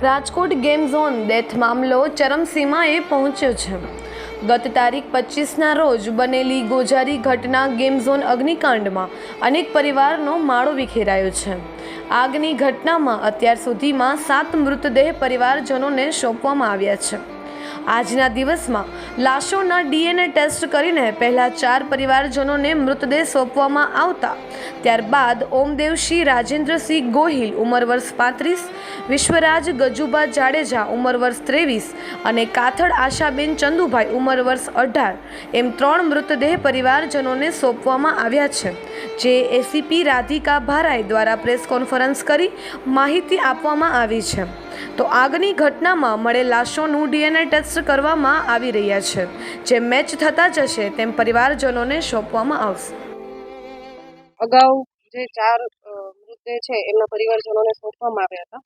Rajkot game zone death મામલો ચરમસીમાએ પહોંચ્યો છે। ગત તારીખ 25ના રોજ બનેલી ગોઝારી ઘટના ગેમ ઝોન અગ્નિકાંડમાં અનેક પરિવારનો માળો વિખેરાયો છે। આગની ઘટનામાં અત્યાર સુધીમાં 7 મૃતદેહ પરિવારજનોને સોંપવામાં આવ્યા છે। આજના દિવસમાં લાશોના ડીએનએ ટેસ્ટ કરીને પહેલા 4 પરિવારજનોને મૃતદેહ સોંપવામાં આવતા ત્યારબાદ ઓમદેવસિંહ રાજેન્દ્રસિંહ ગોહિલ ઉંમર વર્ષ 35, વિશ્વરાજ ગજુબા જાડેજા ઉંમર વર્ષ 23 અને કાથડ આશાબેન ચંદુભાઈ ઉંમર વર્ષ 18 એમ 3 મૃતદેહ પરિવારજનોને સોંપવામાં આવ્યા છે, જે એસીપી રાધિકા ભારાઈ દ્વારા પ્રેસ કોન્ફરન્સ કરી માહિતી આપવામાં આવી છે। તો આગની ઘટનામાં મળેલ લાશોનું ડીએનએ ટેસ્ટ કરવામાં આવી રહ્યા છે, જે મેચ થતા જશે તેમ પરિવારજનોને સોંપવામાં આવશે। અગાઉ જે 4 મૃતદેહ છે એમના પરિવારજનોને સોંપવામાં આવ્યા હતા।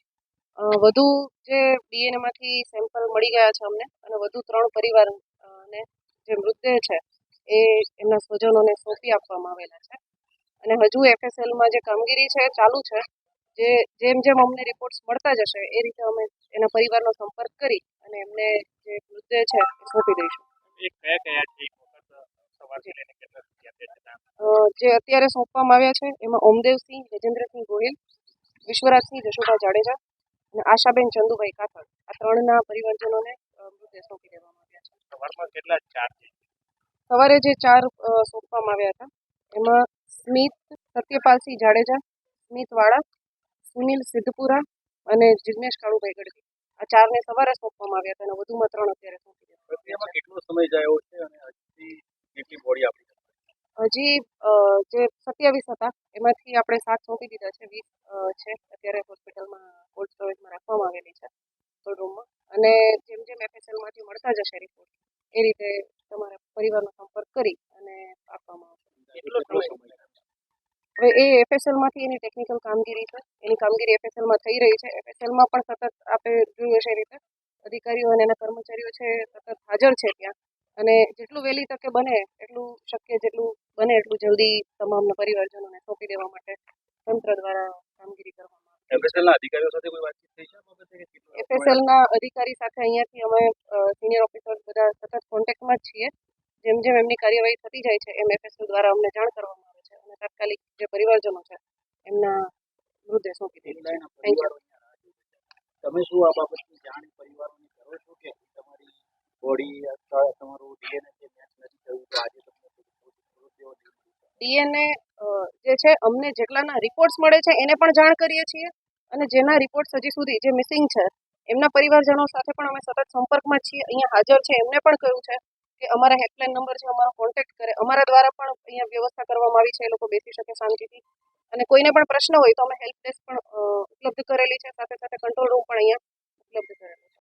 વધુ જે ડીએનએમાંથી સેમ્પલ મળી ગયા છે અમને, અને વધુ 3 પરિવારને જે મૃતદેહ છે એ એમના સ્વજનોને સોંપી આપવામાં આવેલા છે। અને હજુ એફએસએલમાં જે કામગીરી છે ચાલુ છે, જેમ જેમ અમને રિપોર્ટ્સ મળતા જશે એ રીતે અમે એના પરિવારનો સંપર્ક કરી અને એમને જે મૃતદેહ છે એ સોંપી દઈશું। જે અત્યારે સોંપવામાં આવ્યા છે એમાં ઓમદેવસિંહ રાજેન્દ્રસિંહ ગોહિલ, વિશ્વરાજસિંહ જશુભા જાડેજા અને આશાબેન ચંદુભાઈ કાથડ, આ 3ના પરિવારજનોને મૃતદેહ સોંપી દેવામાં આવ્યા છે। સવારે જે 4 સોંપવામાં આવ્યા હતા એમાં સ્મિત સત્યપાલસિંહ જાડેજા, સ્મિત વાળા, સુનિલ સિદ્ધપુરા અને જિગ્નેશ કાળુભાઈ ગઢવી, આ 4ને સવારે સોંપવામાં આવ્યા હતા અને વધુમાં 3 અત્યારે સોંપી દેવામાં આવ્યા છે। કેટલો સમય ગયો છે અને હજી કેટલી બોડી આપી? હજી જે 27 હતા એમાંથી આપણે 7 સોંપી દીધા છે, 20 છે અત્યારે હોસ્પિટલમાં કોલ્ડ સ્ટોરેજમાં રાખવામાં આવેલી છે કંટ્રોલ રૂમમાં, અને જેમ જેમ એફએસએલમાંથી મળતા જશે રિપોર્ટ એ રીતે તમારા પરિવારનો સંપર્ક કરી અને આપવામાં આવશે। હવે એ એફએસએલમાંથી એની ટેકનિકલ કામગીરી છે, એની કામગીરી એફએસએલમાં થઈ રહી છે। એફએસએલમાં પણ સતત આપણે જોયું હશે એ રીતે અધિકારીઓ અને એના કર્મચારીઓ છે સતત હાજર છે ત્યાં, અને જેટલું વહેલી તકે બને એટલું શક્ય, જેટલું બને એટલું જલ્દી તમામના પરિવારજનોને સોંપી દેવા માટે તંત્ર દ્વારા કામગીરી કરવામાં આવે છે। એફએસએલના અધિકારીઓ સાથે કોઈ વાતચીત થઈ છે? એફએસએલના અધિકારી સાથે અહીંયાથી અમે સિનિયર ઓફિસર બધા સતત કોન્ટેક્ટમાં જ છીએ। જેમ જેમ એમની કાર્યવાહી થતી જાય છે એમ એફએસએલ દ્વારા અમને જાણ કરવામાં આવે છે અને તાત્કાલિક જે પરિવારજનો છે એમના મૃતદેહ સોંપી દઈએ છીએ। તમે શું આ બાબતની જાણ પરિવારોને કરો છો કે તમારી બોડી અથવા તમારું ડીએનએ જે મેચ નથી થયું તો આજે તમને ડીએનએ જે છે અમને જેટલાના રિપોર્ટ્સ મળે છે એને પણ જાણ કરીએ છીએ, અને જેના રિપોર્ટ્સ હજી સુધી જે મિસિંગ છે એમના પરિવારજનો સાથે પણ અમે સતત સંપર્કમાં છીએ। અહીંયા હાજર છે એમને પણ કહ્યું છે કે અમારા હેલ્પલાઇન નંબર છે અમારો કોન્ટેક્ટ કરે, અમારા દ્વારા પણ અહીંયા વ્યવસ્થા કરવામાં આવી છે, એ લોકો બેસી શકે શાંતિથી, અને કોઈને પણ પ્રશ્ન હોય તો અમે હેલ્પ ડેસ્ક પણ ઉપલબ્ધ કરેલી છે, સાથે સાથે કંટ્રોલ રૂમ પણ અહીંયા ઉપલબ્ધ કરેલો છે।